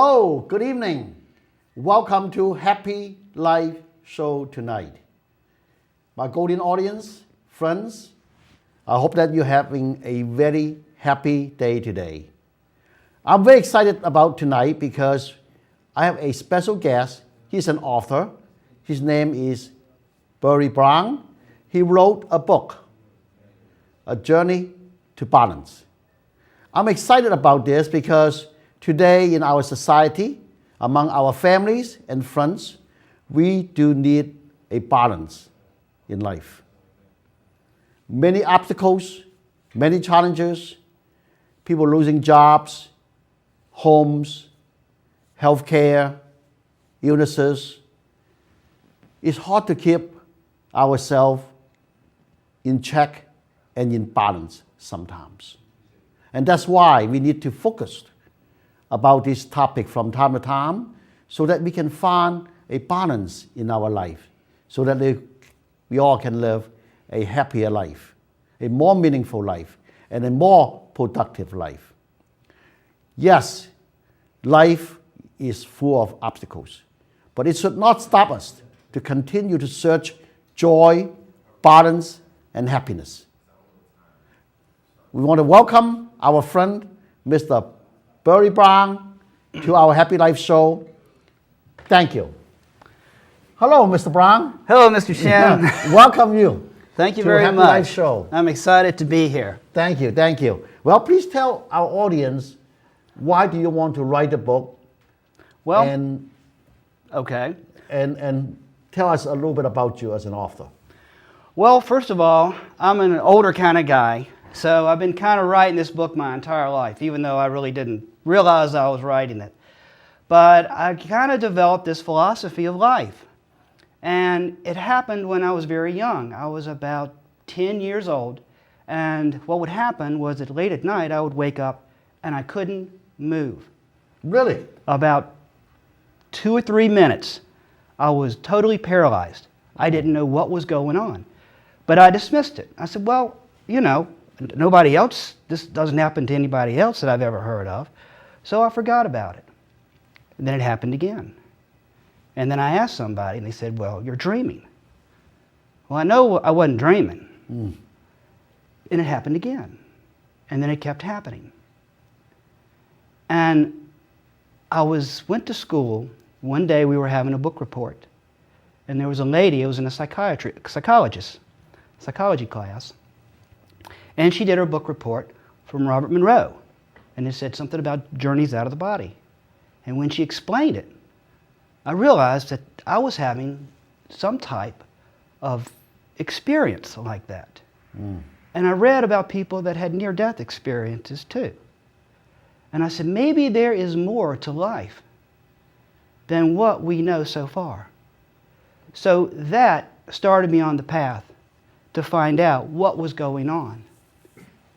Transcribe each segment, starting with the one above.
Hello, good evening. Welcome to Happy Life Show tonight. My golden audience, friends, I hope that you're having a very happy day today. I'm very excited about tonight because I have a special guest. He's an author. His name is Barry Brown. He wrote a book, A Journey to Balance. I'm excited about this because today in our society, among our families and friends, we do need a balance in life. Many obstacles, many challenges, people losing jobs, homes, healthcare, illnesses. It's hard to keep ourselves in check and in balance sometimes. And that's why we need to focus about this topic from time to time so that we can find a balance in our life, so that we all can live a happier life, a more meaningful life, and a more productive life. Yes, life is full of obstacles, but it should not stop us to continue to search joy, balance, and happiness. We want to welcome our friend, Mr. Barry Brown, to our Happy Life Show. Thank you. Hello, Mr. Brown. Hello, Mr. Shen. Welcome you. Thank you to very Happy much. Life Show. I'm excited to be here. Thank you, thank you. Well, please tell our audience, why do you want to write a book? Well, and tell us a little bit about you as an author. Well, first of all, I'm an older kind of guy, so I've been kind of writing this book my entire life, even though I really didn't realize I was writing it. But I kind of developed this philosophy of life. And it happened when I was very young. I was about 10 years old. And what would happen was that late at night I would wake up and I couldn't move. Really? About 2 or 3 minutes, I was totally paralyzed. I didn't know what was going on. But I dismissed it. I said, well, you know, nobody else, this doesn't happen to anybody else that I've ever heard of. So I forgot about it. And then it happened again. And then I asked somebody, and they said, well, you're dreaming. Well, I know I wasn't dreaming. And it happened again. And then it kept happening. And I went to school. One day we were having a book report. And there was a lady, it was in a psychology class. And she did her book report from Robert Monroe. And it said something about journeys out of the body. And when she explained it, I realized that I was having some type of experience like that. And I read about people that had near-death experiences too. And I said, maybe there is more to life than what we know so far. So that started me on the path to find out what was going on.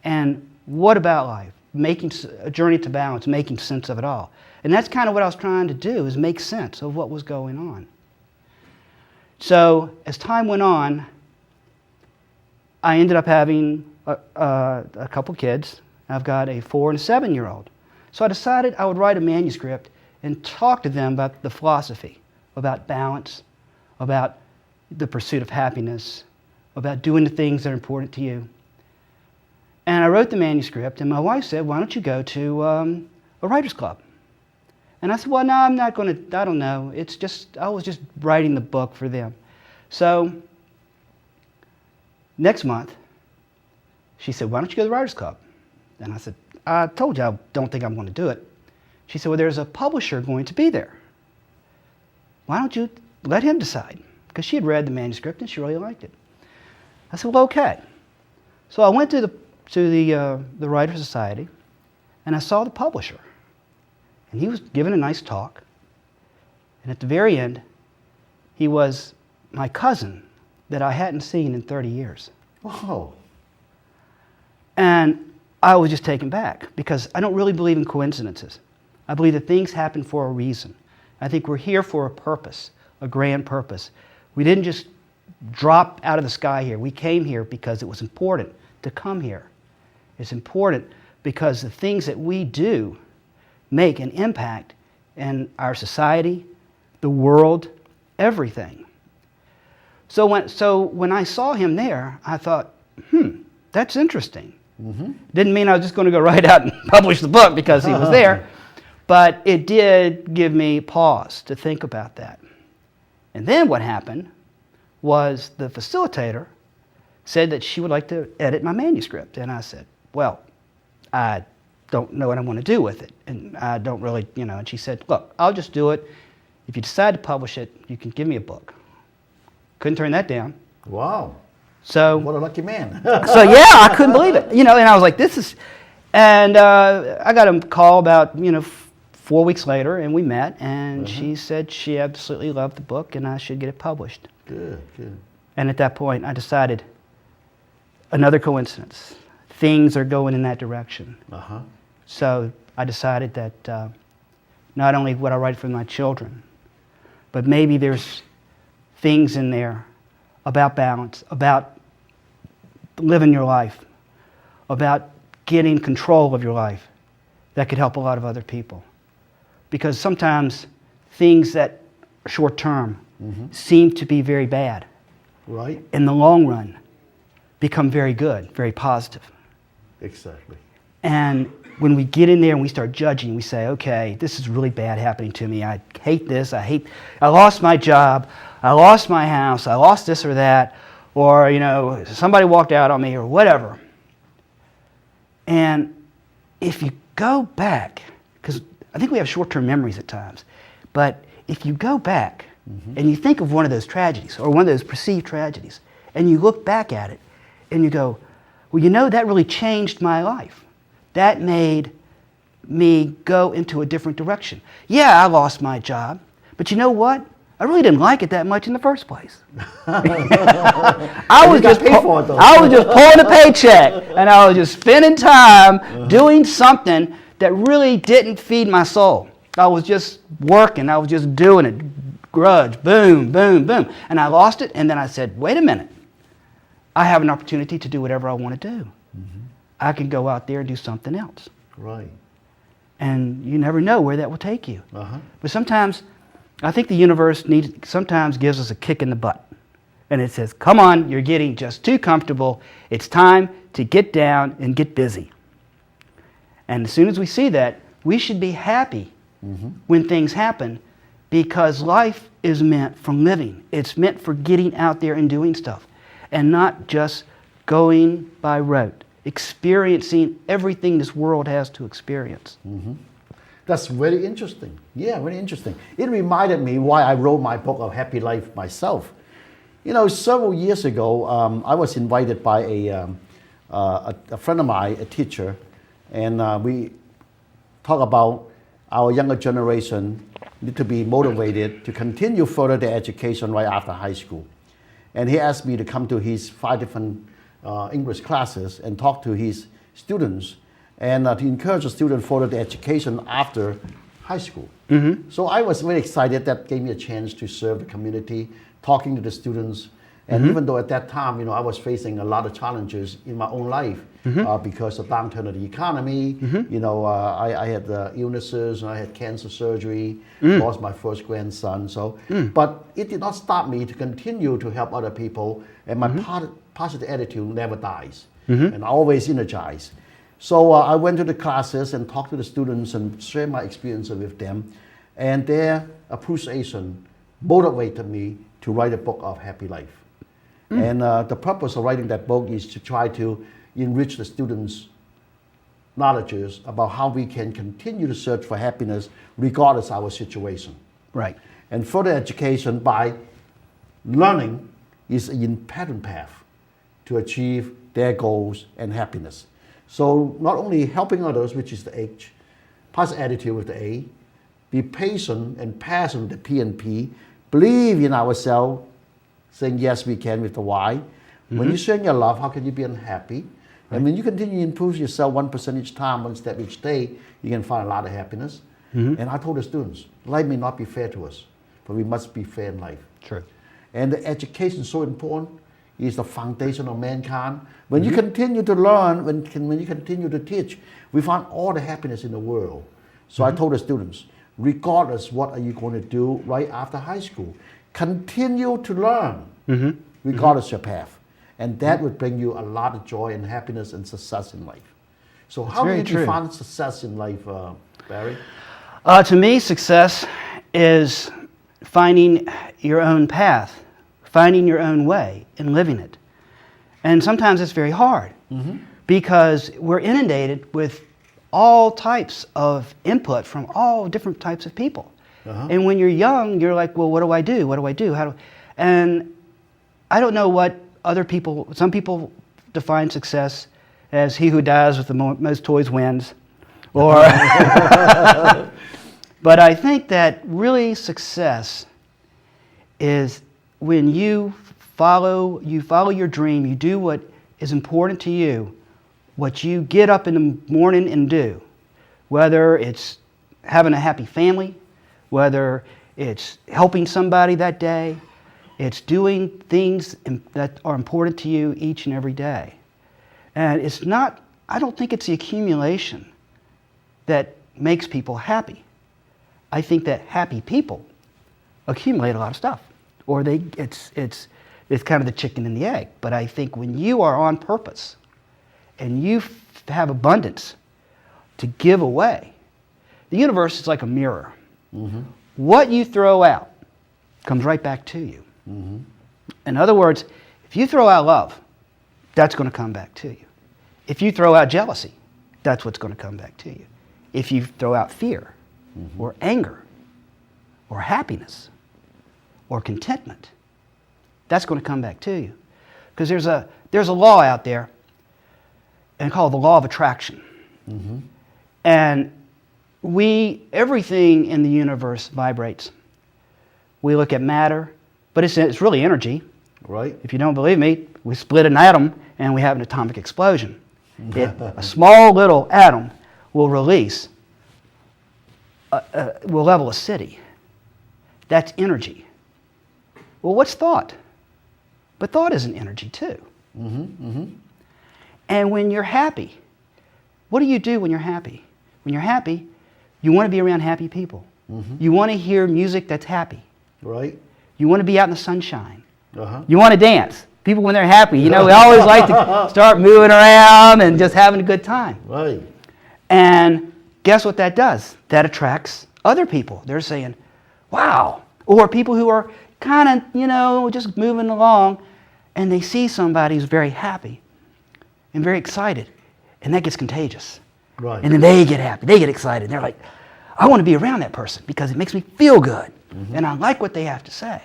And what about life? Making a journey to balance, making sense of it all. And that's kind of what I was trying to do, is make sense of what was going on. So as time went on, I ended up having a couple kids. I've got a 4- and 7-year-old. So I decided I would write a manuscript and talk to them about the philosophy, about balance, about the pursuit of happiness, about doing the things that are important to you. And I wrote the manuscript, and my wife said, why don't you go to a writer's club? And I said, well, no, I'm not going to, I don't know. I was just writing the book for them. So next month, she said, why don't you go to the writer's club? And I said, I told you I don't think I'm going to do it. She said, well, there's a publisher going to be there. Why don't you let him decide? Because she had read the manuscript and she really liked it. I said, well, okay. So I went to the Writer's Society, and I saw the publisher. And he was giving a nice talk. And at the very end, he was my cousin that I hadn't seen in 30 years. Wow. And I was just taken back because I don't really believe in coincidences. I believe that things happen for a reason. I think we're here for a purpose, a grand purpose. We didn't just drop out of the sky here. We came here because it was important to come here. It's important because the things that we do make an impact in our society, the world, everything. So when I saw him there, I thought, that's interesting. Didn't mean I was just going to go right out and publish the book because he was there, but it did give me pause to think about that. And then what happened was the facilitator said that she would like to edit my manuscript. And I said, well, I don't know what I want to do with it. And I don't really, and she said, look, I'll just do it. If you decide to publish it, you can give me a book. Couldn't turn that down. Wow. So what a lucky man. So yeah, I couldn't believe it. And I was like, this is, and I got a call about, 4 weeks later, and we met, and she said she absolutely loved the book and I should get it published. Good. And at that point, I decided, another coincidence, things are going in that direction. So I decided that not only would I write for my children, but maybe there's things in there about balance, about living your life, about getting control of your life that could help a lot of other people. Because sometimes things that are short term seem to be very bad. Right. In the long run, become very good, very positive. Exactly. And when we get in there and we start judging, we say, okay, this is really bad happening to me. I hate this. I lost my job. I lost my house. I lost this or that. Or, somebody walked out on me or whatever. And if you go back, because I think we have short-term memories at times, but if you go back and you think of one of those tragedies or one of those perceived tragedies, and you look back at it and you go, well, that really changed my life. That made me go into a different direction. Yeah, I lost my job, but you know what? I really didn't like it that much in the first place. I was just pulling a paycheck, and I was just spending time doing something that really didn't feed my soul. I was just working. I was just doing it. Grudge, boom, boom, boom. And I lost it, and then I said, wait a minute. I have an opportunity to do whatever I want to do. I can go out there and do something else. Right. And you never know where that will take you. But sometimes, I think the universe sometimes gives us a kick in the butt. And it says, come on, you're getting just too comfortable. It's time to get down and get busy. And as soon as we see that, we should be happy when things happen, because life is meant for living. It's meant for getting out there and doing stuff, and not just going by rote, experiencing everything this world has to experience. That's very interesting. Yeah, very interesting. It reminded me why I wrote my book of Happy Life myself. Several years ago, I was invited by a friend of mine, a teacher, and we talk about our younger generation need to be motivated to continue further their education right after high school. And he asked me to come to his 5 different English classes and talk to his students and to encourage the students further their education after high school. So I was very excited. That gave me a chance to serve the community, talking to the students. And even though at that time, I was facing a lot of challenges in my own life because of downturn of the economy. I had illnesses, and I had cancer surgery, lost my first grandson. But it did not stop me to continue to help other people. And my positive attitude never dies, and always energized. So I went to the classes and talked to the students and shared my experience with them. And their appreciation motivated me to write a book of Happy Life. And the purpose of writing that book is to try to enrich the students' knowledges about how we can continue to search for happiness regardless of our situation. Right. And further education by learning is a pattern path to achieve their goals and happiness. So not only helping others, which is the H, positive attitude with the A, be patient and passionate with the P and P, believe in ourselves, saying yes we can with the Y. When you share your love, how can you be unhappy? And when you continue to improve yourself 1% each time, 1 step each day, you can find a lot of happiness. And I told the students, life may not be fair to us, but we must be fair in life. True. And the education is so important. It's the foundation of mankind. When you continue to learn, when you continue to teach, we find all the happiness in the world. So I told the students, regardless what are you going to do right after high school. Continue to learn, regardless your path. And that would bring you a lot of joy and happiness and success in life. So how do you define success in life, Barry? To me, success is finding your own path, finding your own way and living it. And sometimes it's very hard because we're inundated with all types of input from all different types of people. And when you're young, you're like, well, what do I do? What do I do? How do? And I don't know what other people, some people define success as he who dies with the most toys wins. Or but I think that really success is when you follow your dream, you do what is important to you, what you get up in the morning and do, whether it's having a happy family, whether it's helping somebody that day, it's doing things that are important to you each and every day. And it's not, I don't think it's the accumulation that makes people happy. I think that happy people accumulate a lot of stuff, or it's kind of the chicken and the egg. But I think when you are on purpose and you have abundance to give away, the universe is like a mirror. What you throw out comes right back to you. In other words, if you throw out love, that's going to come back to you. If you throw out jealousy, that's what's going to come back to you. If you throw out fear, or anger, or happiness, or contentment, that's going to come back to you. Because there's a law out there, and called the law of attraction. And everything in the universe vibrates. We look at matter, but it's really energy. Right. If you don't believe me, we split an atom and we have an atomic explosion. A small little atom will release, will level a city. That's energy. Well, what's thought? But thought is an energy too. And when you're happy, what do you do when you're happy? When you're happy, you want to be around happy people. You want to hear music that's happy. Right. You want to be out in the sunshine. You want to dance. People, when they're happy, we always like to start moving around and just having a good time. Right. And guess what that does? That attracts other people. They're saying, wow. Or people who are kind of, just moving along, and they see somebody who's very happy and very excited, and that gets contagious. Right. And then they get happy, they get excited, and they're like, I want to be around that person because it makes me feel good, and I like what they have to say.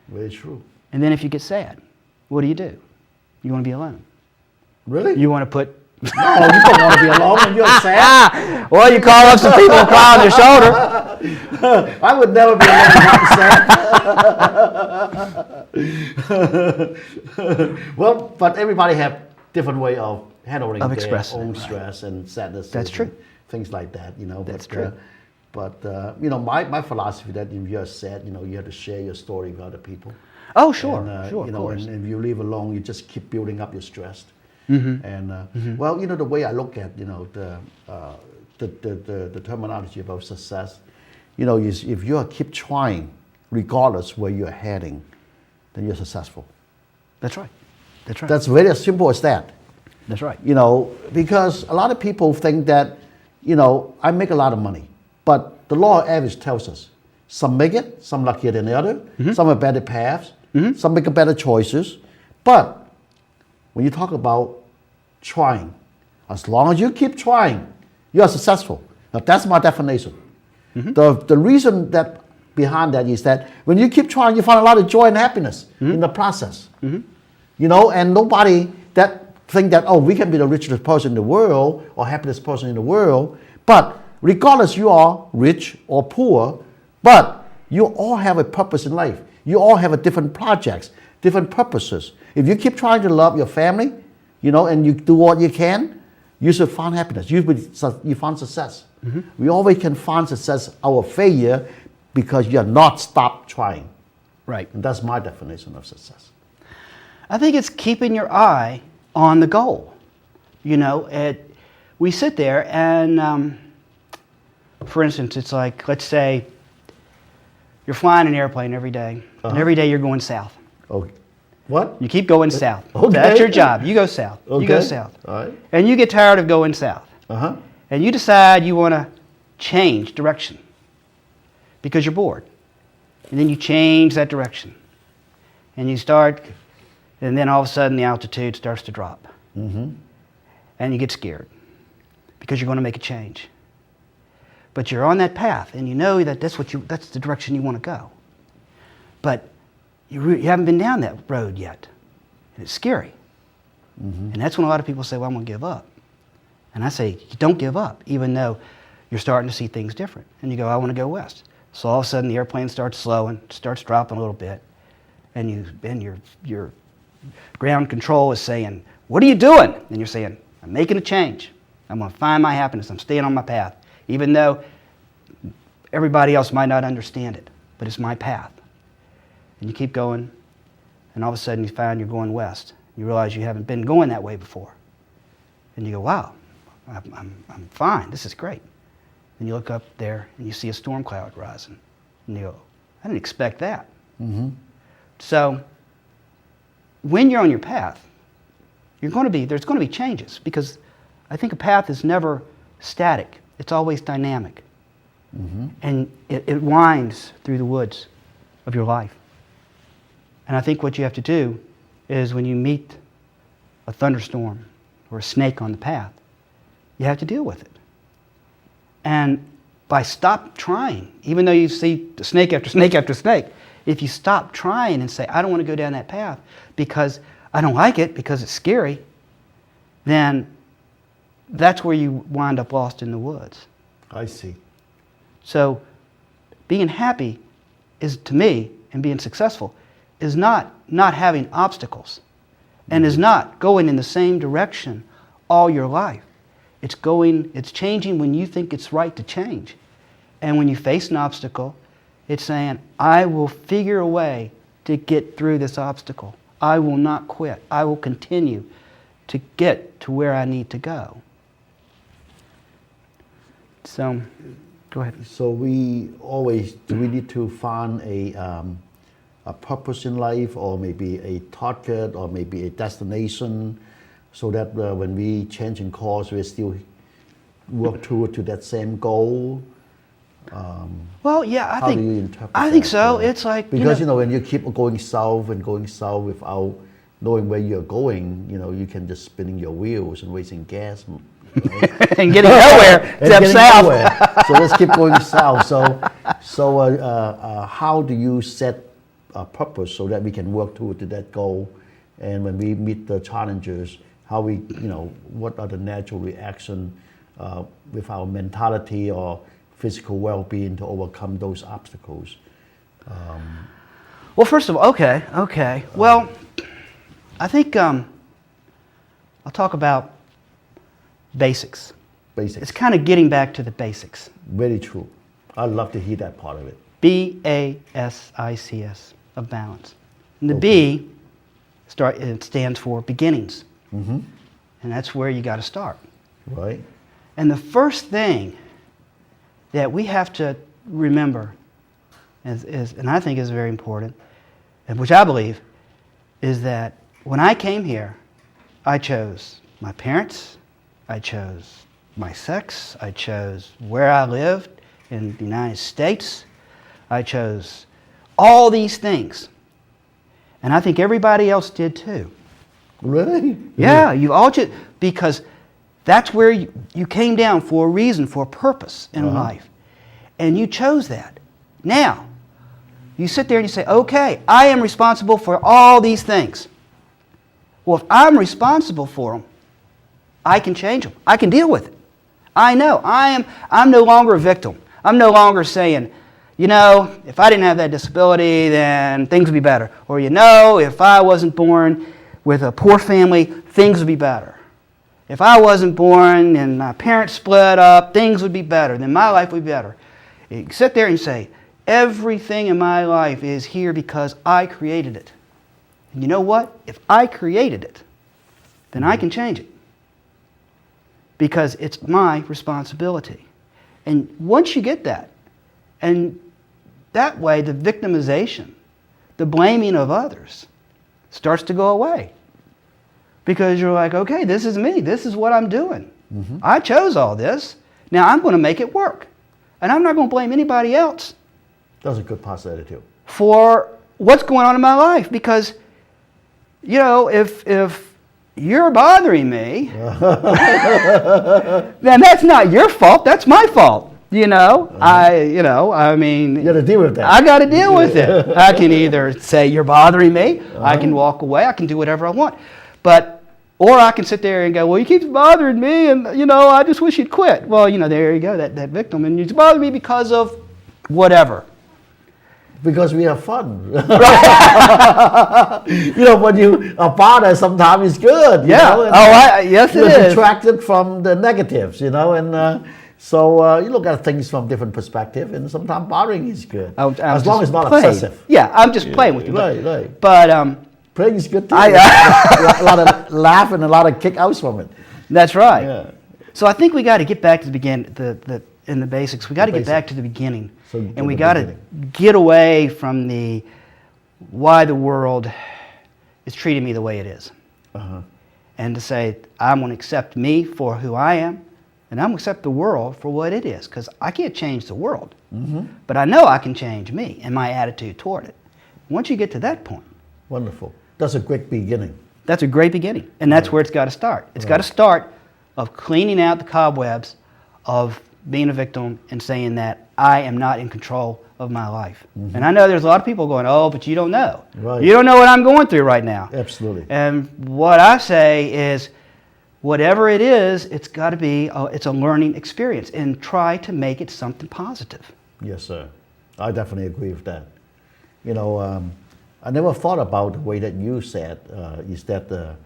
Very true. And then if you get sad, what do? You want to be alone. Really? You want to put... No, you don't want to be alone when you're sad. Well, you call up some people and cry on their shoulder. I would never be alone when I'm sad. Well, but everybody have different way of handling their own stress and sadness. That's true. Things like that, That's true. But my philosophy that if you're sad, you have to share your story with other people. Oh, sure, And, sure, of course. And if you live alone, you just keep building up your stress. And well, the way I look at the terminology about success, is if you keep trying, regardless where you're heading, then you're successful. That's right. That's right. That's very as simple as that. That's right. Because a lot of people think that, I make a lot of money, but the law of average tells us some make it, some luckier than the other, some have better paths, some make better choices. But when you talk about trying, as long as you keep trying, you are successful. Now, that's my definition. The reason that behind that is that when you keep trying, you find a lot of joy and happiness in the process. And nobody that think that, we can be the richest person in the world or happiest person in the world. But regardless you are rich or poor, but you all have a purpose in life. You all have a different projects, different purposes. If you keep trying to love your family, and you do what you can, you should find happiness. You find success. We always can find success out of failure because you are not stopped trying. Right. And that's my definition of success. I think it's keeping your eye on the goal. We sit there and For instance, it's like, let's say you're flying an airplane every day, and every day you're going south. Okay. What? You keep going south. Okay. That's your job. You go south. Okay. You go south. All right. And you get tired of going south. Uh-huh. And you decide you want to change direction because you're bored. And then you change that direction. And you start, and then all of a sudden the altitude starts to drop. Mm-hmm. And you get scared because you're going to make a change. But you're on that path, and you know that that's the direction you want to go. But you haven't been down that road yet, and it's scary. Mm-hmm. And that's when a lot of people say, well, I'm going to give up. And I say, don't give up, even though you're starting to see things different. And you go, I want to go west. So all of a sudden the airplane starts slowing, starts dropping a little bit, and your ground control is saying, what are you doing? And you're saying, I'm making a change. I'm going to find my happiness. I'm staying on my path, even though everybody else might not understand it, but it's my path. And you keep going, and all of a sudden you find you're going west. You realize you haven't been going that way before. And you go, wow, I'm fine. This is great. And you look up there, and you see a storm cloud rising. And you go, I didn't expect that. Mm-hmm. So when you're on your path, there's going to be changes, because I think a path is never static. It's always dynamic. Mm-hmm. And it winds through the woods of your life. And I think what you have to do is, when you meet a thunderstorm or a snake on the path, you have to deal with it. And by stop trying, even though you see snake after snake after snake, if you stop trying and say, I don't want to go down that path because I don't like it, because it's scary, then that's where you wind up lost in the woods. I see. So being happy is, to me, and being successful, is not having obstacles, and is not going in the same direction all your life. It's changing when you think it's right to change. And when you face an obstacle, it's saying, I will figure a way to get through this obstacle. I will not quit. I will continue to get to where I need to go. So, go ahead. So we need to find a purpose in life, or maybe a target, or maybe a destination, so that when we change in course, we still work toward to that same goal. Well, yeah, how do you interpret I think that? so. It's like, because when you keep going south without knowing where you're going, you can just spinning your wheels and wasting gas. Right? and getting nowhere except south. So let's keep going south. So how do you set a purpose so that we can work toward that goal? And when we meet the challenges, how we, what are the natural reaction with our mentality or physical well-being to overcome those obstacles? Well, first of all, okay. Well, I think I'll talk about basics. Basics. It's kind of getting back to the basics. Very true. I'd love to hear that part of it. BASICS, of balance. And the B it stands for beginnings. Mm-hmm. And that's where you got to start. Right. And the first thing that we have to remember, and I think is very important, and which I believe, is that when I came here, I chose my parents, I chose my sex, I chose where I lived in the United States, I chose all these things. And I think everybody else did too. Really? Yeah, you all chose, because that's where you came down for a reason, for a purpose in life. And you chose that. Now, you sit there and you say, okay, I am responsible for all these things. Well, if I'm responsible for them, I can change them. I can deal with it. I know. I'm no longer a victim. I'm no longer saying, if I didn't have that disability, then things would be better. Or, if I wasn't born with a poor family, things would be better. If I wasn't born and my parents split up, things would be better. Then my life would be better. You sit there and say, everything in my life is here because I created it. And you know what? If I created it, then I can change it. Because it's my responsibility. And once you get that, and that way the victimization, the blaming of others starts to go away. Because you're like, okay, this is me. This is what I'm doing. I chose all this. Now I'm going to make it work. And I'm not going to blame anybody else. That's a good positive attitude. For what's going on in my life. Because, you know, if you're bothering me, then that's not your fault. That's my fault. You know, you got to deal with that. I got to deal with it. I can either say you're bothering me, I can walk away, I can do whatever I want. Or I can sit there and go, well, you keep bothering me, and, you know, I just wish you'd quit. Well, you know, there you go, that victim. And you bother me because of whatever. Because we have fun. You know, when you are bothered, sometimes it's good. You know, and, yes, it is. You're distracted from the negatives, you know, and so you look at things from different perspective, and sometimes bothering is good. As long as it's not excessive. Yeah, I'm just playing with you. Right. But playing is good too. A lot of laugh and a lot of kick outs from it. That's right. Yeah. So I think we got to get back to the beginning, in the basics. We got to get back to the beginning, and we got to get away from the why the world is treating me the way it is, and to say I'm going to accept me for who I am, and I'm going to accept the world for what it is, because I can't change the world, but I know I can change me and my attitude toward it. Once you get to that point, wonderful. That's a great beginning. That's a great beginning, and that's where it's got to start. It's got to start of cleaning out the cobwebs of being a victim and saying that I am not in control of my life. And I know there's a lot of people going, oh, but you don't know. Right. You don't know what I'm going through right now. Absolutely. And what I say is, whatever it is, it's got to be, it's a learning experience, and try to make it something positive. Yes, sir. I definitely agree with that. You know, I never thought about the way that you said, is that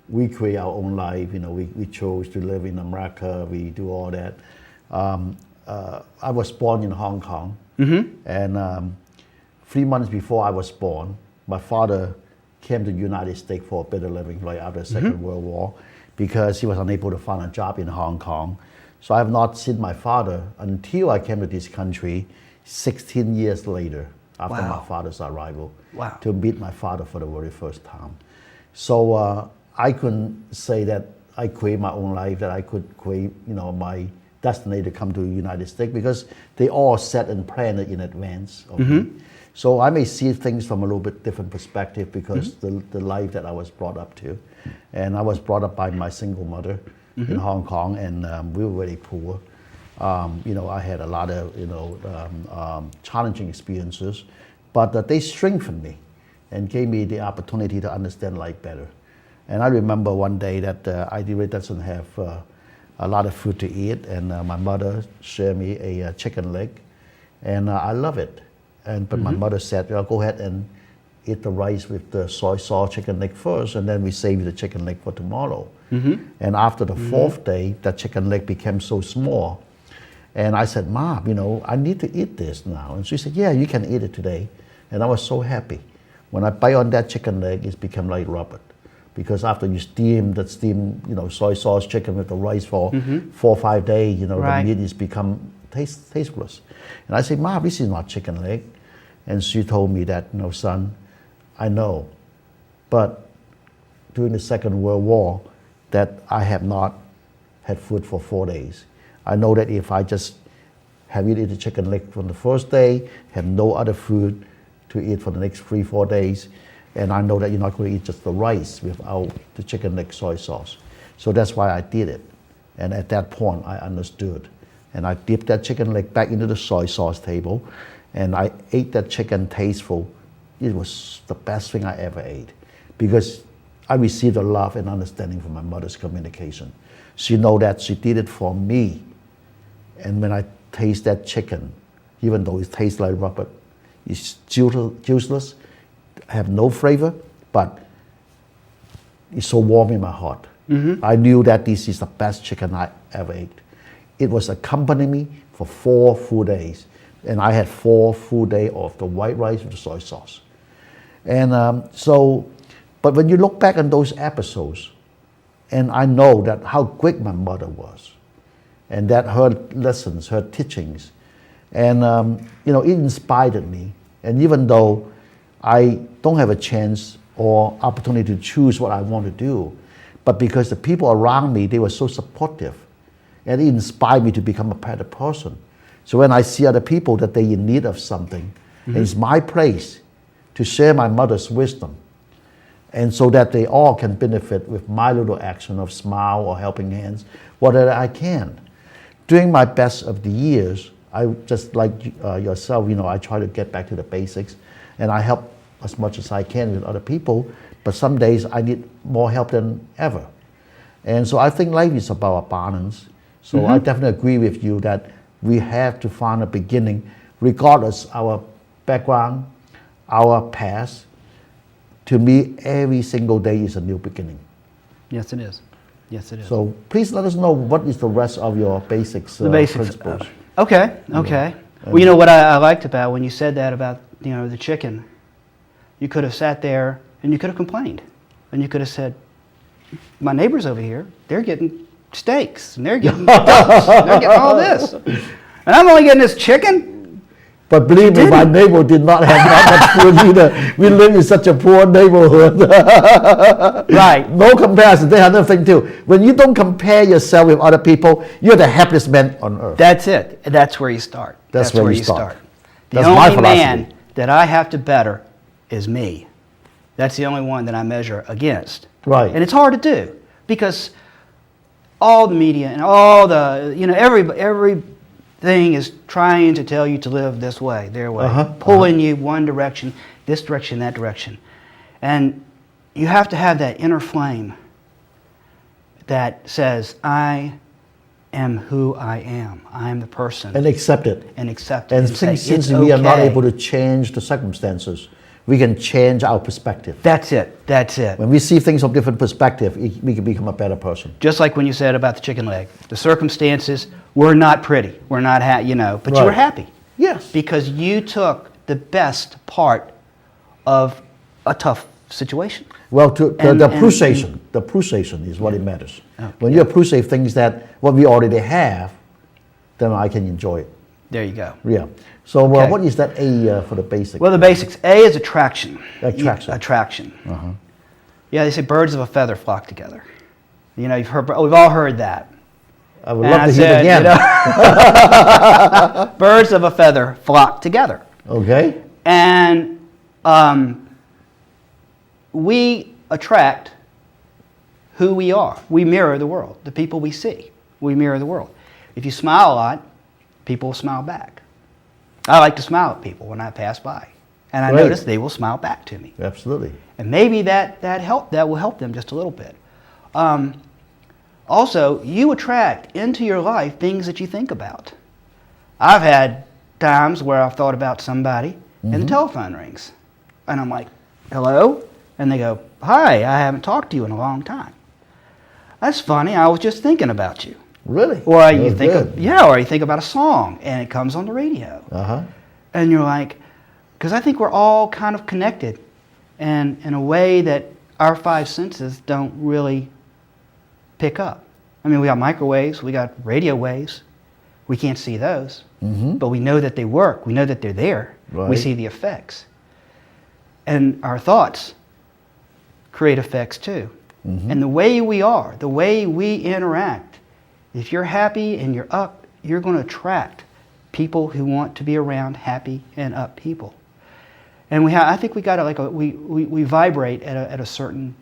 we create our own life. You know, we chose to live in America. We do all that. I was born in Hong Kong, and 3 months before I was born, my father came to the United States for a better living right after the Second World War, because he was unable to find a job in Hong Kong. So I have not seen my father until I came to this country 16 years later, after my father's arrival, to meet my father for the very first time. So I couldn't say that I create my own life, that I could create, you know, my destiny to come to the United States, because they all set and planned it in advance of me. So I may see things from a little bit different perspective, because the life that I was brought up to. And I was brought up by my single mother in Hong Kong, and we were very poor. You know, I had a lot of, you know, challenging experiences, but they strengthened me and gave me the opportunity to understand life better. And I remember one day that I really doesn't have a lot of food to eat, and my mother shared me a chicken leg, and I love it. But my mother said, well, go ahead and eat the rice with the soy sauce chicken leg first, and then we save the chicken leg for tomorrow. And after the fourth day, that chicken leg became so small. And I said, Mom, you know, I need to eat this now. And she said, yeah, you can eat it today. And I was so happy. When I bite on that chicken leg, it's become like rubber. Because after you steam, you know, soy sauce chicken with the rice for 4 or 5 days, you know, the meat is become tasteless. And I said, Mom, this is not chicken leg. And she told me that, no, son, I know. But during the Second World War, that I have not had food for 4 days. I know that if I just have eaten the chicken leg from the first day, have no other food to eat for the next 3 or 4 days, and I know that you're not going to eat just the rice without the chicken leg soy sauce. So that's why I did it. And at that point, I understood. And I dipped that chicken leg back into the soy sauce table, and I ate that chicken tasteful. It was the best thing I ever ate, because I received the love and understanding from my mother's communication. She know that she did it for me. And when I taste that chicken, even though it tastes like rubber, it's juiceless, have no flavor, but it's so warm in my heart. I knew that this is the best chicken I ever ate. It was accompanying me for 4 full days. And I had 4 full days of the white rice with the soy sauce. And but when you look back on those episodes, and I know that how great my mother was, and that her lessons, her teachings, and it inspired me. And even though I don't have a chance or opportunity to choose what I want to do, but because the people around me, they were so supportive, and it inspired me to become a better person. So when I see other people that they're in need of something, it's my place to share my mother's wisdom, and so that they all can benefit with my little action of smile or helping hands, whatever I can. During my best of the years, I just like yourself, I try to get back to the basics, and I help as much as I can with other people, but some days I need more help than ever. And so I think life is about a balance. So I definitely agree with you that we have to find a beginning, regardless our background, our past. To me, every single day is a new beginning. Yes, it is. Yes, it is. So please let us know what is the rest of your basics, the basics principles. Okay. Well, what I liked about when you said that about the chicken, you could have sat there and you could have complained, and you could have said, "My neighbors over here, they're getting steaks and they're getting ducks, and they're getting all this, and I'm only getting this chicken." But believe me, my neighbor did not have that much food either. We live in such a poor neighborhood. Right. No comparison. They have nothing too. When you don't compare yourself with other people, you're the happiest man on earth. That's it. That's where you start. That's where you start. The only man that I have to better is me. That's the only one that I measure against. Right. And it's hard to do because all the media and all the, everything is trying to tell you to live this way, their way, pulling you one direction, this direction, that direction. And you have to have that inner flame that says, I am who I am. I am the person. And accept it. And accept it. And since we are not able to change the circumstances, we can change our perspective. That's it. That's it. When we see things from different perspective, we can become a better person. Just like when you said about the chicken leg. The circumstances were not pretty. We're not but you were happy. Yes. Because you took the best part of a tough situation. Well, the appreciation is what it matters. Okay. When you appreciate things what we already have, then I can enjoy it. There you go. Yeah. So what is that A for the basics? Well, the basics. A is attraction. Attraction. Yeah, they say birds of a feather flock together. We've all heard that. I would love to hear it again. Birds of a feather flock together. Okay. And we attract who we are. We mirror the world, the people we see. We mirror the world. If you smile a lot, people will smile back. I like to smile at people when I pass by, and I notice they will smile back to me. Absolutely. And maybe that will help them just a little bit. Also, you attract into your life things that you think about. I've had times where I've thought about somebody, and the telephone rings, and I'm like, "Hello?" And they go, "Hi, I haven't talked to you in a long time." That's funny. I was just thinking about you. Really? Or you think or you think about a song and it comes on the radio. And you're like, because I think we're all kind of connected, and in a way that our five senses don't really pick up. I mean, we got microwaves, we got radio waves. We can't see those, but we know that they work. We know that they're there. Right. We see the effects. And our thoughts create effects too. And the way we are, the way we interact, if you're happy and you're up, you're going to attract people who want to be around happy and up people. And I think we got to we vibrate at a certain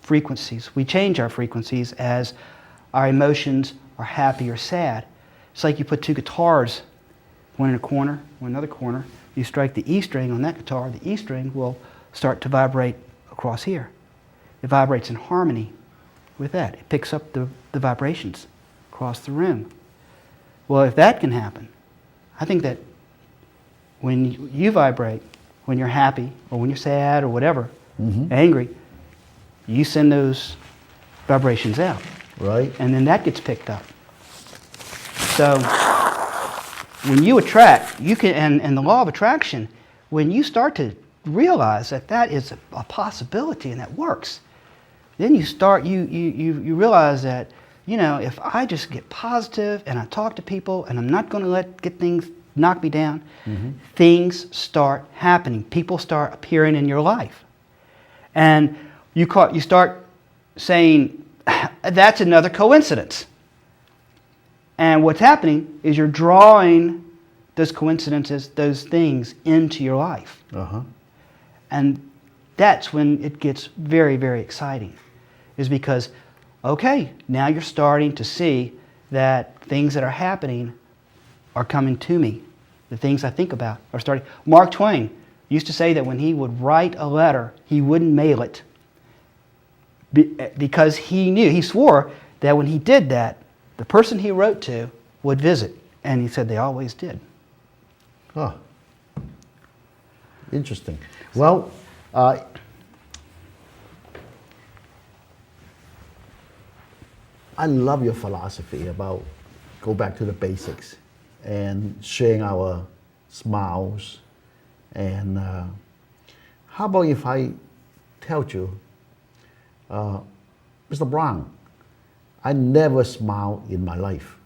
frequencies. We change our frequencies as our emotions are happy or sad. It's like you put two guitars, one in a corner, one in another corner. You strike the E string on that guitar, the E string will start to vibrate across here. It vibrates in harmony with that. It picks up the vibrations across the room. Well, if that can happen, I think that when you vibrate, when you're happy or when you're sad or whatever, angry, you send those vibrations out. Right. And then that gets picked up. So when you attract, you can, and the law of attraction, when you start to realize that is a possibility and that works, then you realize that you know, if I just get positive and I talk to people and I'm not going to get things knock me down, things start happening. People start appearing in your life. And you start saying, that's another coincidence. And what's happening is you're drawing those coincidences, those things into your life. And that's when it gets very, very exciting, is because, okay, now you're starting to see that things that are happening are coming to me. The things I think about are starting. Mark Twain used to say that when he would write a letter, he wouldn't mail it because he swore that when he did that, the person he wrote to would visit. And he said they always did. Oh, interesting. Well, I love your philosophy about go back to the basics and sharing our smiles. And how about if I tell you, Mr. Brown, I never smiled in my life.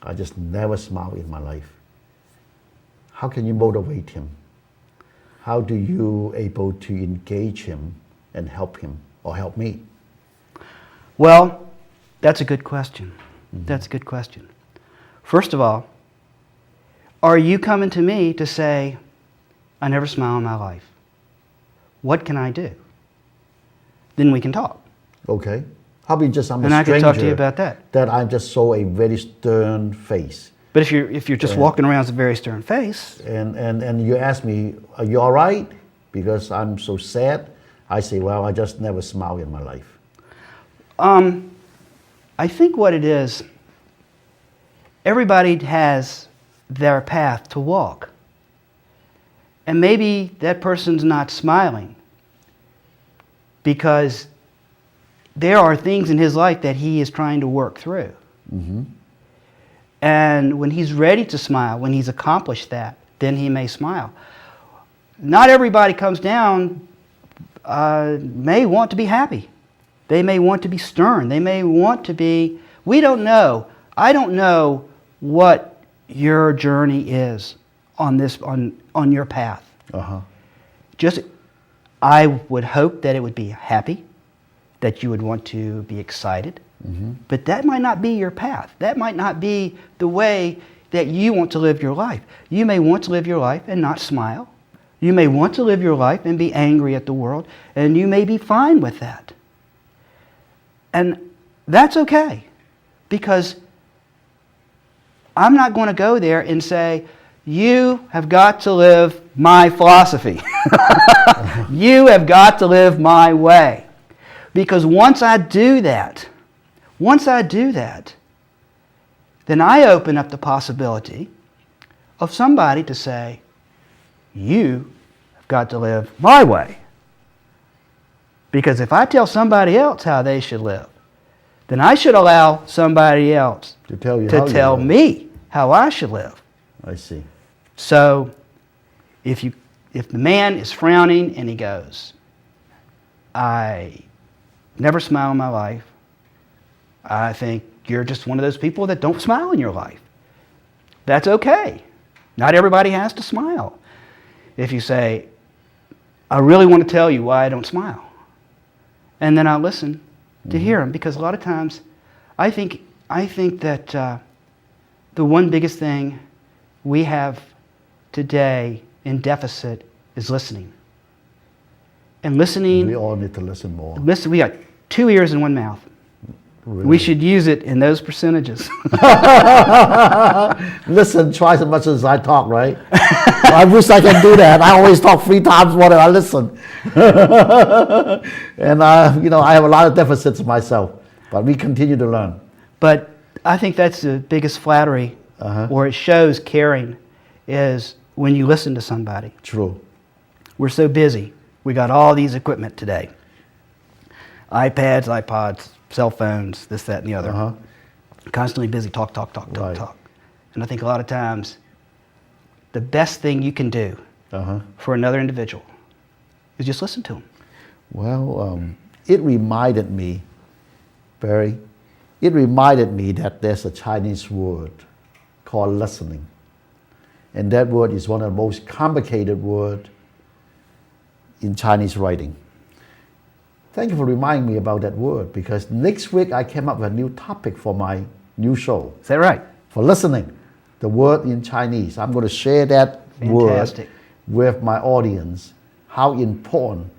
I just never smiled in my life. How can you motivate him? How do you able to engage him and help him or help me? Well, that's a good question. That's a good question. First of all, are you coming to me to say, I never smile in my life? What can I do? Then we can talk. Okay. How about just I'm and a I stranger can talk to you about that. That I just saw a very stern face. But if you're just walking around with a very stern face, and you ask me, are you all right? Because I'm so sad. I say, well, I just never smiled in my life. I think what it is, everybody has their path to walk. And maybe that person's not smiling because there are things in his life that he is trying to work through. And when he's ready to smile, when he's accomplished that, then he may smile. Not everybody comes down, may want to be happy. They may want to be stern. They may want to be, we don't know. I don't know what your journey is on your path. Just, I would hope that it would be happy, that you would want to be excited. But that might not be your path. That might not be the way that you want to live your life. You may want to live your life and not smile. You may want to live your life and be angry at the world, and you may be fine with that. And that's okay, because I'm not going to go there and say, you have got to live my philosophy. You have got to live my way. Because once I do that, then I open up the possibility of somebody to say, you have got to live my way. Because if I tell somebody else how they should live, then I should allow somebody else to tell me how I should live. I see. So if the man is frowning and he goes, I never smile in my life, I think you're just one of those people that don't smile in your life. That's okay. Not everybody has to smile. If you say, I really want to tell you why I don't smile, and then I'll listen to hear him, because a lot of times I think that the one biggest thing we have today in deficit is listening. And listening, we all need to listen more. We got 2 ears and 1 mouth. Really? We should use it in those percentages. Listen twice as much as I talk, right? I wish I can do that. I always talk 3 times more than I listen. And I have a lot of deficits myself, but we continue to learn. But I think that's the biggest flattery, or it shows caring, is when you listen to somebody. True. We're so busy. We got all these equipment today. iPads, iPods, cell phones, this, that, and the other. Constantly busy, talk. And I think a lot of times the best thing you can do for another individual is just listen to them. Well, it reminded me Barry, it reminded me that there's a Chinese word called listening. And that word is one of the most complicated words in Chinese writing. Thank you for reminding me about that word, because next week I came up with a new topic for my new show. Is that right? For listening, the word in Chinese. I'm going to share that Fantastic. word with my audience, how important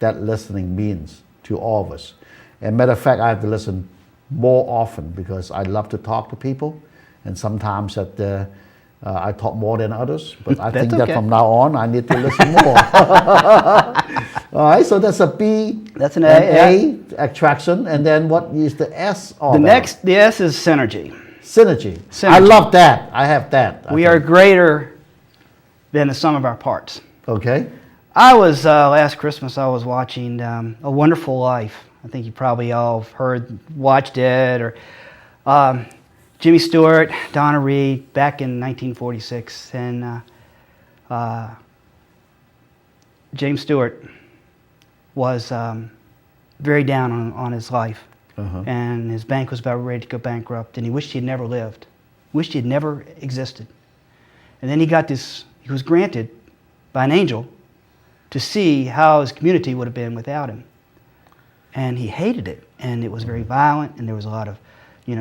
that listening means to all of us. And matter of fact, I have to listen more often because I love to talk to people, and sometimes I talk more than others, but I think that okay. from now on I need to listen more. All right, so that's a B, That's an A, attraction, and then what is the S all about? The S is synergy. Synergy. Synergy. I love that. I have that. We are greater than the sum of our parts. Okay. I was, last Christmas, I was watching A Wonderful Life. I think you probably all have watched it, or Jimmy Stewart, Donna Reed, back in 1946, and James Stewart was very down on his life, and his bank was about ready to go bankrupt, and he wished he had never lived, wished he had never existed. And then he was granted by an angel to see how his community would have been without him. And he hated it, and it was very violent, and there was a lot of,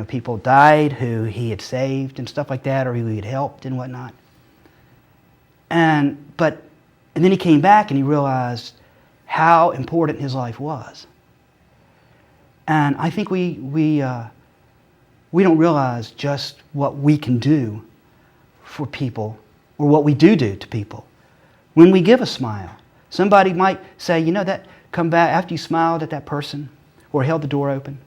people died who he had saved and stuff like that, or who he had helped and whatnot. And then he came back and he realized how important his life was. And I think we don't realize just what we can do for people, or what we do to people. When we give a smile, somebody might say, that come back after you smiled at that person or held the door open.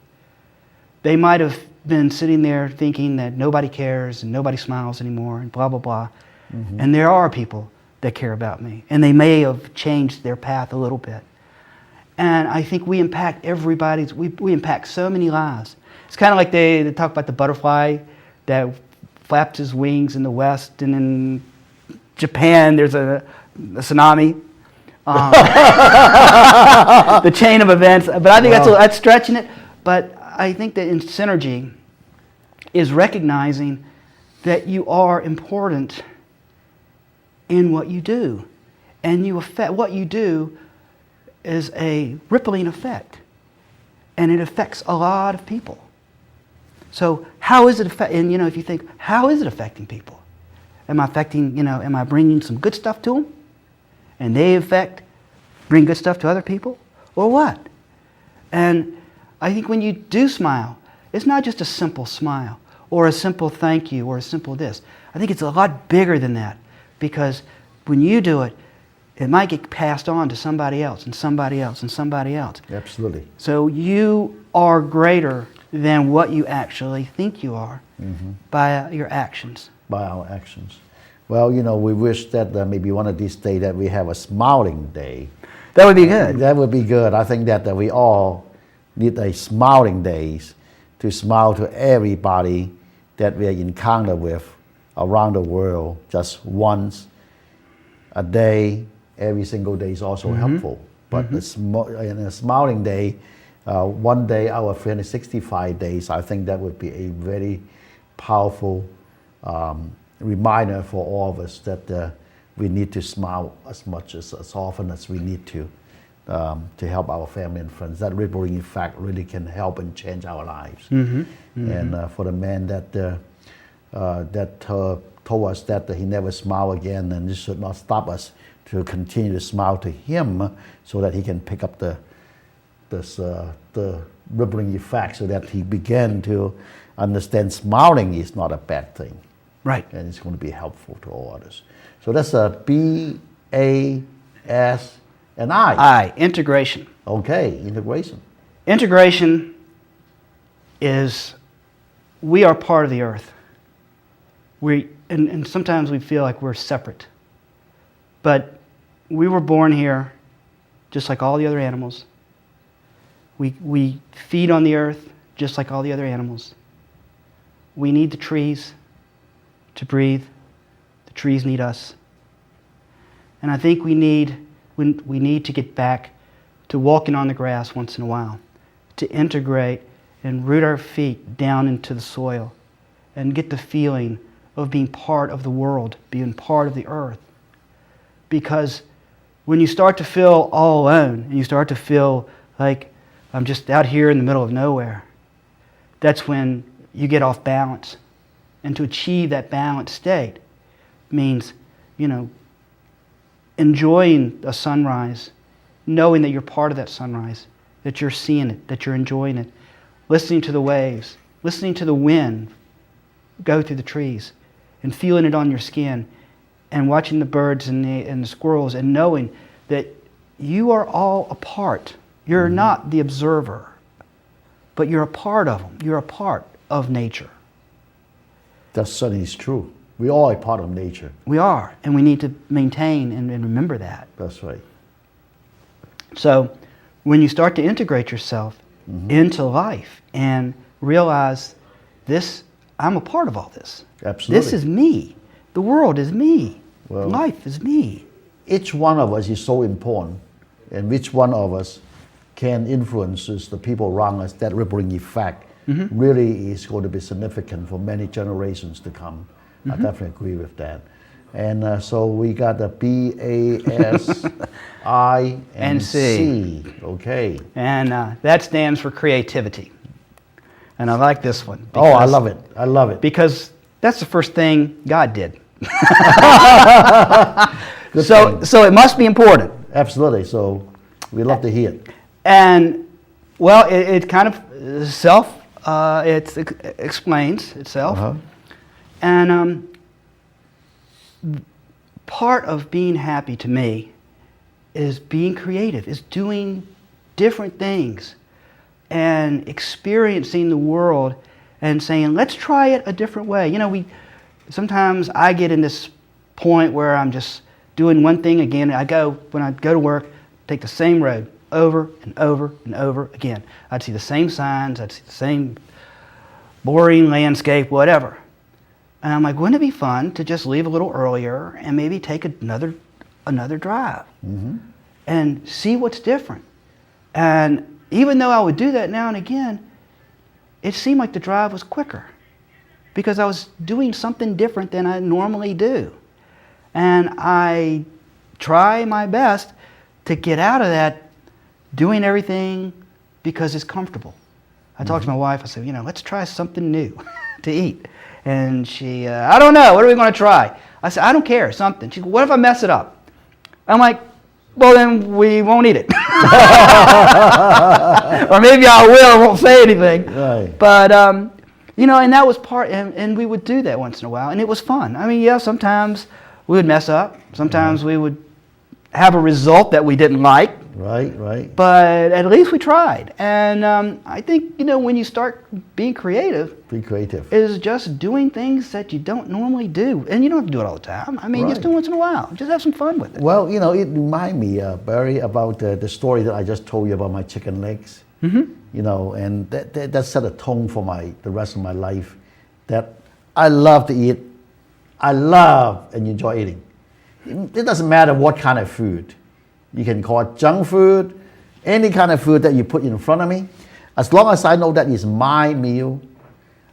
They might have been sitting there thinking that nobody cares and nobody smiles anymore and blah, blah, blah. Mm-hmm. And there are people that care about me, and they may have changed their path a little bit. And I think we impact we impact so many lives. It's kind of like they talk about the butterfly that flaps his wings in the West, and in Japan there's a tsunami. The chain of events. But I think that's stretching it. But I think that in synergy is recognizing that you are important in what you do. And what you do is a rippling effect. And it affects a lot of people. So how is it affecting, if you think, how is it affecting people? Am I bringing some good stuff to them? And they bring good stuff to other people? Or what? And I think when you do smile, it's not just a simple smile or a simple thank you or a simple this. I think it's a lot bigger than that, because when you do it, it might get passed on to somebody else and somebody else and somebody else. Absolutely. So you are greater than what you actually think you are by your actions. By our actions. Well, we wish that maybe one of these days that we have a smiling day. That would be good. That would be good. I think that we all need a smiling days to smile to everybody that we encounter with around the world. Just once a day, every single day is also helpful. But in a smiling day, one day out of 365 days, I think that would be a very powerful reminder for all of us that we need to smile as much as often as we need to help our family and friends. That rippling effect really can help and change our lives. And for the man that told us that he never smile again, and this should not stop us to continue to smile to him, so that he can pick up the rippling effect, so that he began to understand smiling is not a bad thing. Right. And it's going to be helpful to all others. So that's a B, A, S, and I. Integration. Okay, integration. Integration is, we are part of the earth. And sometimes we feel like we're separate. But we were born here just like all the other animals. We feed on the earth just like all the other animals. We need the trees to breathe. The trees need us. And I think we need to get back to walking on the grass once in a while, to integrate and root our feet down into the soil and get the feeling of being part of the world, being part of the earth. Because when you start to feel all alone and you start to feel like I'm just out here in the middle of nowhere, that's when you get off balance. And to achieve that balanced state means, enjoying a sunrise, knowing that you're part of that sunrise, that you're seeing it, that you're enjoying it, listening to the waves, listening to the wind go through the trees, and feeling it on your skin, and watching the birds and the squirrels, and knowing that you are all a part. You're not the observer, but you're a part of them. You're a part of nature. That certainly is true. We all are part of nature. We are, and we need to maintain and remember that. That's right. So when you start to integrate yourself into life and realize this, I'm a part of all this. Absolutely. This is me. The world is me. Well, life is me. Each one of us is so important, and which one of us can influence the people around us. That rippling effect really is going to be significant for many generations to come. I definitely agree with that. And so we got the B, A, S, I, and C. Okay. And that stands for creativity. And I like this one. Oh, I love it. I love it. Because that's the first thing God did. Good so thing. so it must be important. Absolutely. So we love to hear it. And, well, it kind of explains itself. And part of being happy to me is being creative, is doing different things and experiencing the world and saying, let's try it a different way. Sometimes I get in this point where I'm just doing one thing again. When I go to work, take the same road over and over and over again. I'd see the same signs, I'd see the same boring landscape, whatever. And I'm like, wouldn't it be fun to just leave a little earlier and maybe take another drive and see what's different? And even though I would do that now and again, it seemed like the drive was quicker because I was doing something different than I normally do. And I try my best to get out of that doing everything because it's comfortable. I talked to my wife, I said, let's try something new to eat. And she, I don't know, what are we going to try? I said, I don't care, something. She said, what if I mess it up? I'm like, well, then we won't eat it. Or maybe I will, won't say anything. Right. But, and that was part, and we would do that once in a while, and it was fun. I mean, sometimes we would mess up. Sometimes we would have a result that we didn't like. Right. But at least we tried. And I think, when you start being creative, Be creative. is just doing things that you don't normally do. And you don't have to do it all the time. I mean, just do it once in a while. Just have some fun with it. Well, it reminds me, Barry, about the story that I just told you about my chicken legs. And that set a tone for the rest of my life. That I love to eat. I love and enjoy eating. It doesn't matter what kind of food. You can call it junk food, any kind of food that you put in front of me. As long as I know that is my meal,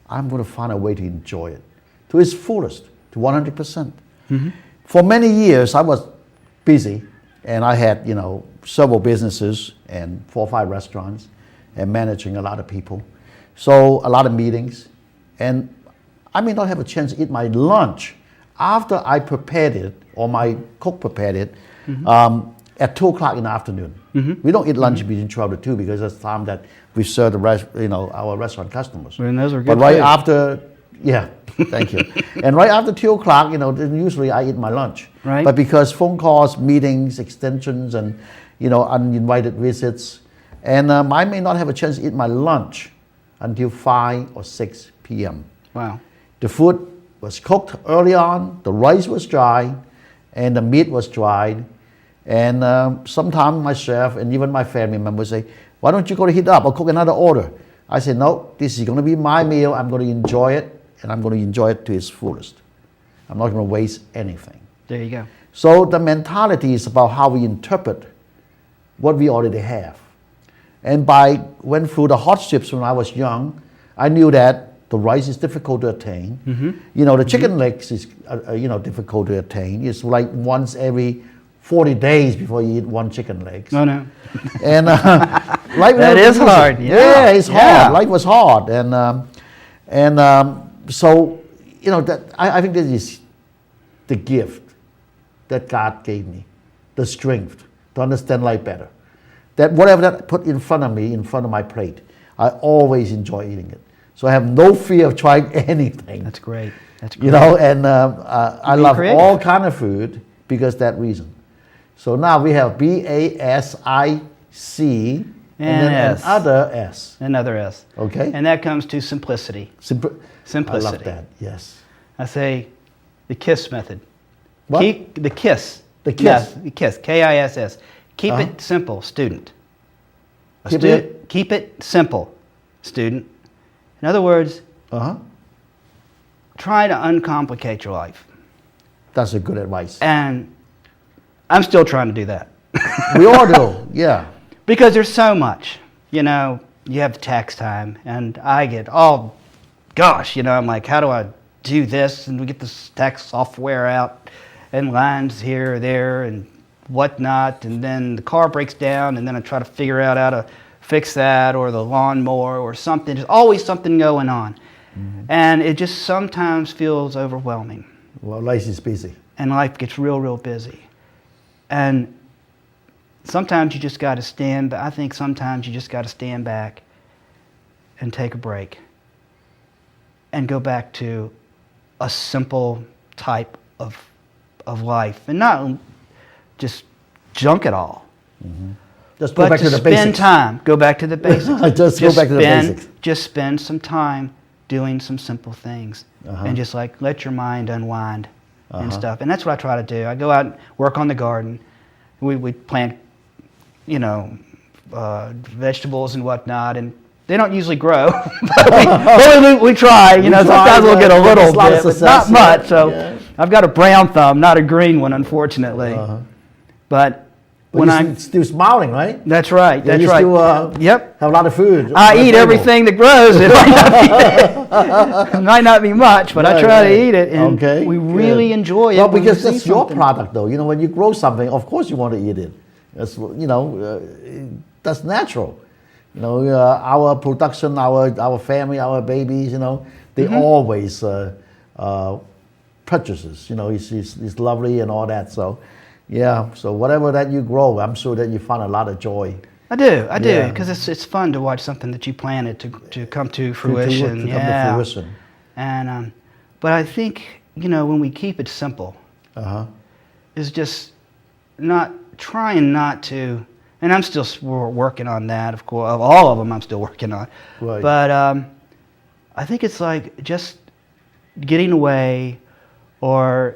I'm going to find a way to enjoy it to its fullest, to 100%. For many years, I was busy, and I had, several businesses and 4 or 5 restaurants and managing a lot of people. So a lot of meetings. And I may not have a chance to eat my lunch after I prepared it, or my cook prepared it, at 2 o'clock in the afternoon. We don't eat lunch between 12 to 2 because that's the time that we serve our restaurant customers. And those are good. But right after, thank you. And right after 2 o'clock, then usually I eat my lunch. Right. But because phone calls, meetings, extensions, and uninvited visits, and I may not have a chance to eat my lunch until 5 or 6 p.m. Wow. The food was cooked early on, the rice was dry, and the meat was dried. And sometimes my chef and even my family members say, why don't you go to heat up or cook another order? I say, no, this is going to be my meal. I'm going to enjoy it, and I'm going to enjoy it to its fullest. I'm not going to waste anything. There you go. So the mentality is about how we interpret what we already have. And went through the hardships when I was young. I knew that the rice is difficult to attain. You know, the chicken legs is difficult to attain. It's like once every 40 days before you eat one chicken leg. No. And life That is hard. Yeah, it's Yeah. hard. Life was hard, so you know that I think this is the gift that God gave me, the strength to understand life better. That whatever that put in front of me, in front of my plate, I always enjoy eating it. So I have no fear of trying anything. That's great. That's great. You know, and I love creative. all kind of food because that reason. So now we have BASIC and then S. another S. Another S. Okay. And that comes to simplicity. Simplicity. I love that. Yes. I say the KISS method. What? Keep the KISS. The KISS. Yes, the KISS. KISS. Keep Uh-huh. it simple, student. Keep it simple, student. In other words, try to uncomplicate your life. That's a good advice. And I'm still trying to do that. We all do. Yeah. Because there's so much. You know, you have tax time, and I get I'm like, how do I do this? And we get this tax software out, and lines here or there, and whatnot, and then the car breaks down, and then I try to figure out how to fix that, or the lawnmower, or something. There's always something going on. And it just sometimes feels overwhelming. Well, life is busy. And life gets real busy. And sometimes you just got to I think sometimes you just got to stand back and take a break and go back to a simple type of life, and not just junk it all. Just go But back to the spend basics. time. Go back to the basics. Just go back to the basics. Just spend some time doing some simple things, and just like let your mind unwind and stuff. And that's what I try to do. I go out and work on the garden. We plant, vegetables and whatnot, and they don't usually grow, but we try. Sometimes we'll get a little bit, but not much. So I've got a brown thumb, not a green one, unfortunately. But when I'm still smiling, right? That's right. Yeah, That's you right. Still, Yep. have a lot of food. I eat everything that grows. It might not be much, but I try to eat it, and we really enjoy it. Well, because that's your product, though. When you grow something, of course you want to eat it. That's that's natural. Our production, our family, our babies. They always purchases. It's lovely and all that. So. Yeah, so whatever that you grow, I'm sure that you find a lot of joy. I do, because it's fun to watch something that you planted to come to fruition. To come to fruition. And but I think when we keep it simple, is just trying not to. And I'm still working on that, of course. Of all of them, I'm still working on. Right. But I think it's like just getting away, or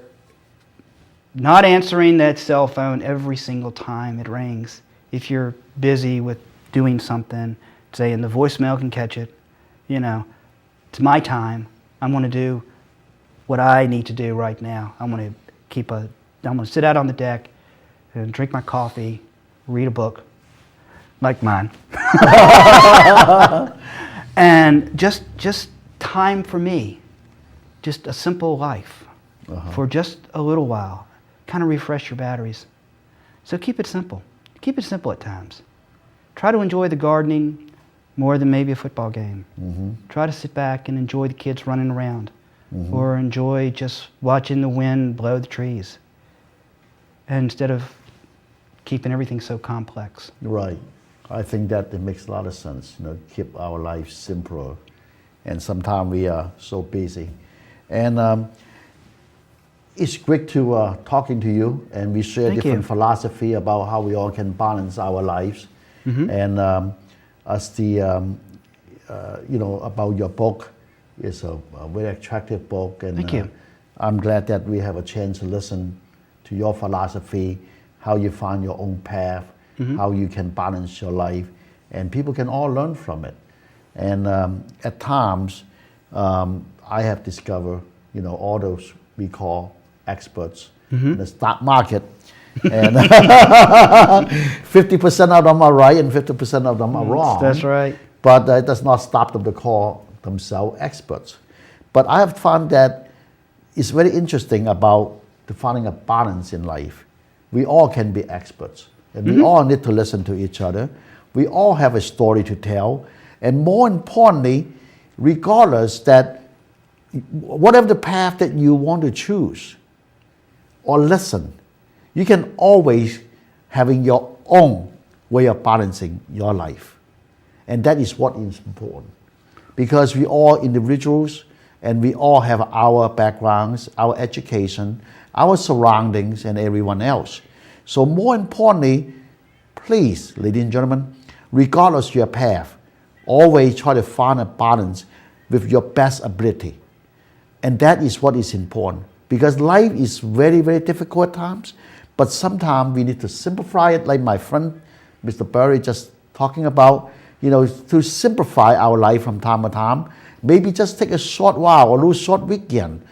not answering that cell phone every single time it rings. If you're busy with doing something, saying the voicemail can catch it, it's my time. I'm going to do what I need to do right now. I'm going to sit out on the deck and drink my coffee, read a book, like mine. And just time for me. Just a simple life for just a little while. Kind of refresh your batteries. So keep it simple. Keep it simple at times. Try to enjoy the gardening more than maybe a football game. Try to sit back and enjoy the kids running around, or enjoy just watching the wind blow the trees, instead of keeping everything so complex. Right. I think that it makes a lot of sense. Keep our lives simpler, and sometimes we are so busy. And it's great to talking to you, and we share different philosophy about how we all can balance our lives. And as the about your book, it's a very attractive book, and Thank you. I'm glad that we have a chance to listen to your philosophy, how you find your own path, how you can balance your life, and people can all learn from it. And at times, I have discovered, all those we call experts in the stock market, And 50% of them are right and 50% of them are wrong. That's right. But it does not stop them to call themselves experts. But I have found that it's very interesting about finding a balance in life. We all can be experts, and we all need to listen to each other. We all have a story to tell, and more importantly, regardless that whatever the path that you want to choose or listen, you can always having your own way of balancing your life. And that is what is important. Because we all individuals and we all have our backgrounds, our education, our surroundings, and everyone else. So more importantly, please, ladies and gentlemen, regardless of your path, always try to find a balance with your best ability. And that is what is important. Because life is very, very difficult at times, but sometimes we need to simplify it, like my friend Mr. Barry just talking about, to simplify our life from time to time. Maybe just take a short while or a short weekend.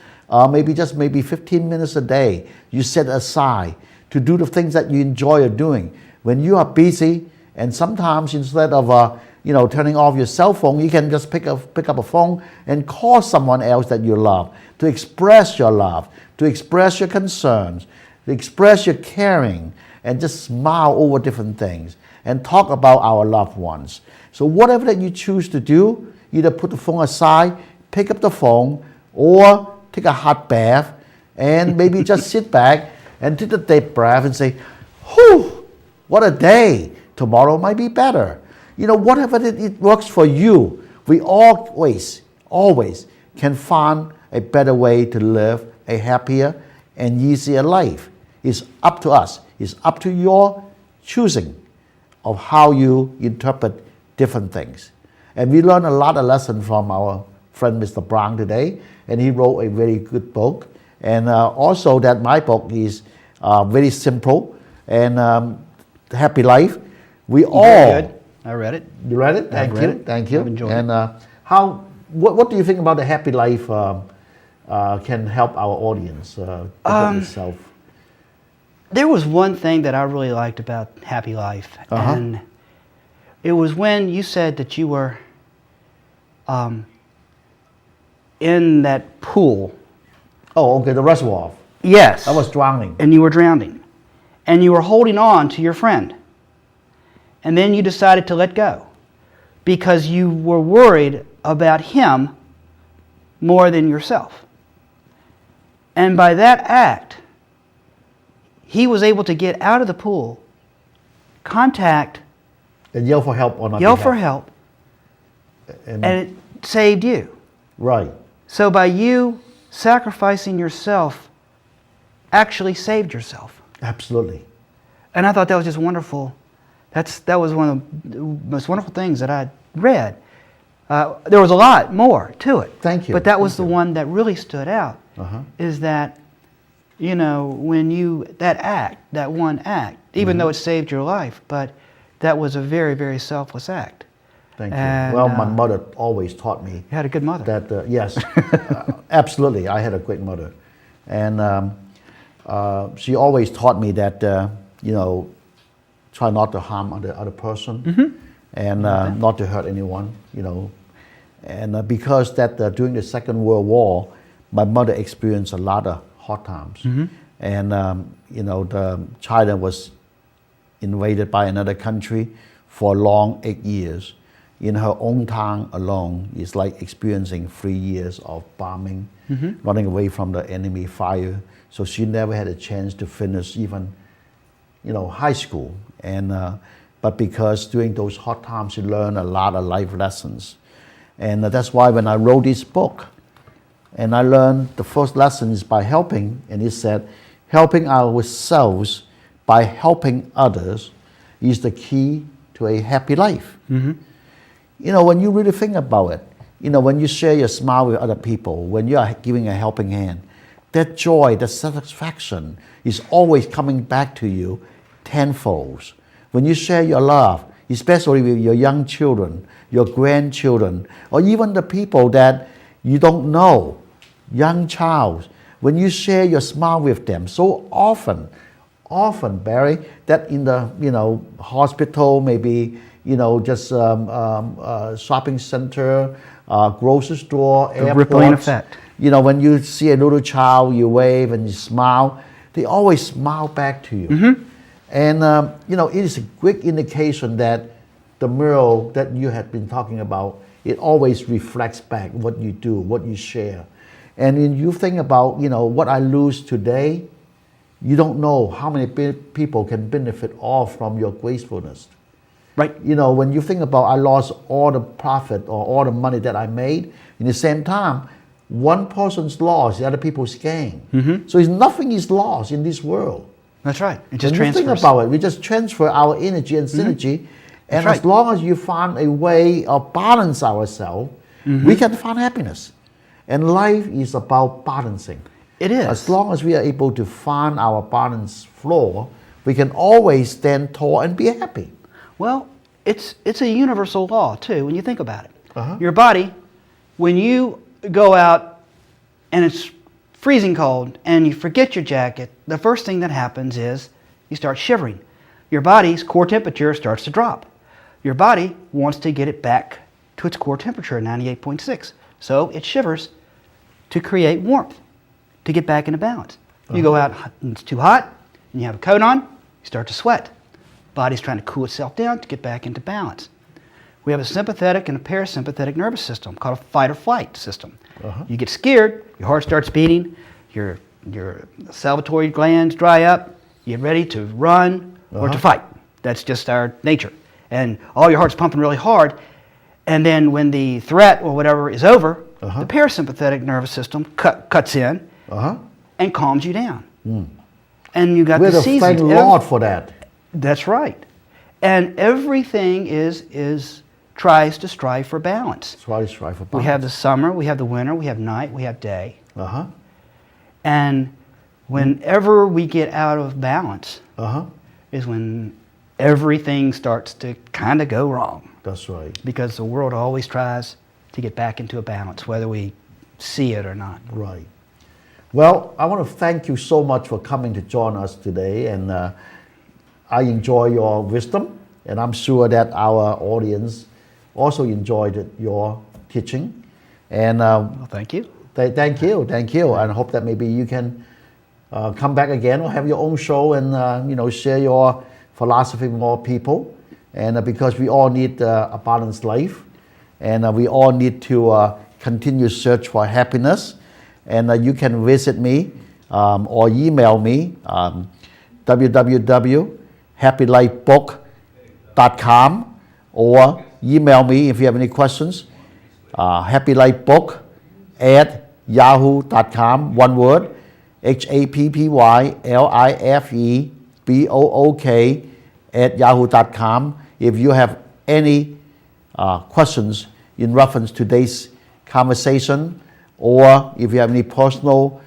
Maybe 15 minutes a day you set aside to do the things that you enjoy doing. When you are busy, and sometimes instead of turning off your cell phone, you can just pick up a phone and call someone else that you love to express your love, to express your concerns, to express your caring, and just smile over different things and talk about our loved ones. So whatever that you choose to do, either put the phone aside, pick up the phone, or take a hot bath, and maybe just sit back and take a deep breath and say, whew, what a day. Tomorrow might be better. Whatever it works for you, we always can find a better way to live a happier and easier life. It's up to us. It's up to your choosing of how you interpret different things. And we learned a lot of lessons from our friend Mr. Brown today, and he wrote a very good book. And also that my book is very simple and Happy Life. We all... Very good. I read it. You read it? Thank you. Thank you. I've enjoyed and it. What do you think about the Happy Life can help our audience itself? There was one thing that I really liked about Happy Life, and it was when you said that you were in that pool. Oh, okay, the reservoir. Yes. I was drowning. And you were drowning. And you were holding on to your friend. And then you decided to let go because you were worried about him more than yourself. And by that act, he was able to get out of the pool, contact, and yell for help on our yell behalf. for help, and it saved you. Right. So by you sacrificing yourself, actually saved yourself. Absolutely. And I thought that was just wonderful. That was one of the most wonderful things that I read. There was a lot more to it. Thank you. But that was the one that really stood out. Is that, when that one act, even though it saved your life, but that was a very, very selfless act. Thank you. And, well, my mother always taught me. You had a good mother. That yes, absolutely, I had a great mother, and she always taught me that try not to harm the other person, and not to hurt anyone. And because during the Second World War, my mother experienced a lot of hard times, and China was invaded by another country for a long 8 years. In her own town alone, it's like experiencing 3 years of bombing, running away from the enemy fire. So she never had a chance to finish even, high school. And but because during those hard times, she learned a lot of life lessons. And that's why when I wrote this book, and I learned the first lesson is by helping, and it said, helping ourselves by helping others is the key to a happy life. When you really think about it, when you share your smile with other people, when you are giving a helping hand, that joy, that satisfaction is always coming back to you tenfold. When you share your love, especially with your young children, your grandchildren, or even the people that you don't know, young child, when you share your smile with them, so often often, Barry, that in the hospital, maybe just shopping center, grocery store, The rippling airports. effect. When you see a little child, you wave and you smile. They always smile back to you. Mm-hmm. And it is a quick indication that the mirror that you had been talking about, it always reflects back what you do, what you share. And when you think about, what I lose today, you don't know how many people can benefit all from your gracefulness. Right. When you think about I lost all the profit or all the money that I made, in the same time, one person's loss, the other people's gain. Mm-hmm. So nothing is lost in this world. That's right. It just When transfers. you think about it, we just transfer our energy and synergy, and That's as right. long as you find a way of balance ourselves, we can find happiness. And life is about balancing. It is. As long as we are able to find our balance floor, we can always stand tall and be happy. Well, it's a universal law too when you think about it. Uh-huh. Your body, when you go out and it's freezing cold and you forget your jacket, the first thing that happens is you start shivering. Your body's core temperature starts to drop. Your body wants to get it back to its core temperature, 98.6. So it shivers to create warmth, to get back into balance. You go out and it's too hot, and you have a coat on, you start to sweat. Body's trying to cool itself down to get back into balance. We have a sympathetic and a parasympathetic nervous system called a fight or flight system. You get scared, your heart starts beating, your salivatory glands dry up, you get ready to run or to fight. That's just our nature. And all your heart's pumping really hard, and then when the threat or whatever is over, the parasympathetic nervous system cuts in and calms you down. And you got We're the the seasons. thank Lord for that. That's right. And everything tries to strive for balance. That's why I strive for balance. We have the summer, we have the winter, we have night, we have day. And whenever we get out of balance is when everything starts to kind of go wrong. That's right. Because the world always tries to get back into a balance, whether we see it or not. Right. Well, I want to thank you so much for coming to join us today, and I enjoy your wisdom, and I'm sure that our audience also enjoyed your teaching. And Well, thank you. thank you, and I hope that maybe you can come back again or have your own show and share your philosophy with more people. And because we all need a balanced life, and we all need to continue search for happiness. And you can visit me or email me www.happylifebook.com, or email me if you have any questions. happylifebook@yahoo.com, one word, happylifebook@yahoo.com. If you have any questions in reference to today's conversation, or if you have any personal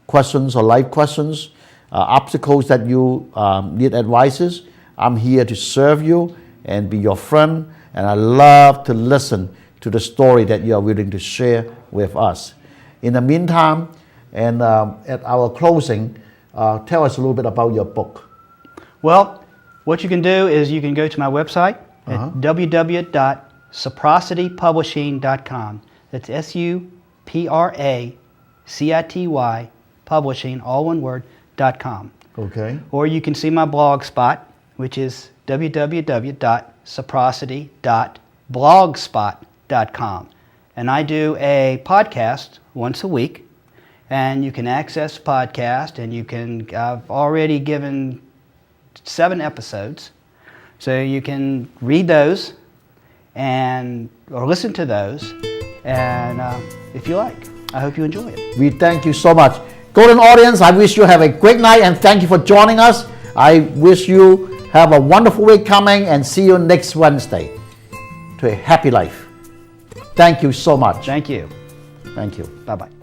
questions or life questions, obstacles that you need advices, I'm here to serve you and be your friend, and I love to listen to the story that you are willing to share with us. In the meantime, and at our closing, tell us a little bit about your book. Well, what you can do is you can go to my website at www.soprocitypublishing.com. That's SUPRACITY publishing, all one word, .com. Okay. Or you can see my blog spot, which is www.soprocity.blogspot.com. And I do a podcast once a week, and you can access podcast, and I've already given 7 episodes, so you can read those or listen to those, and if you like. I hope you enjoy it. We thank you so much. Golden audience, I wish you have a great night, and thank you for joining us. I wish you have a wonderful week coming, and see you next Wednesday to a happy life. Thank you so much. Thank you. Thank you. Bye-bye.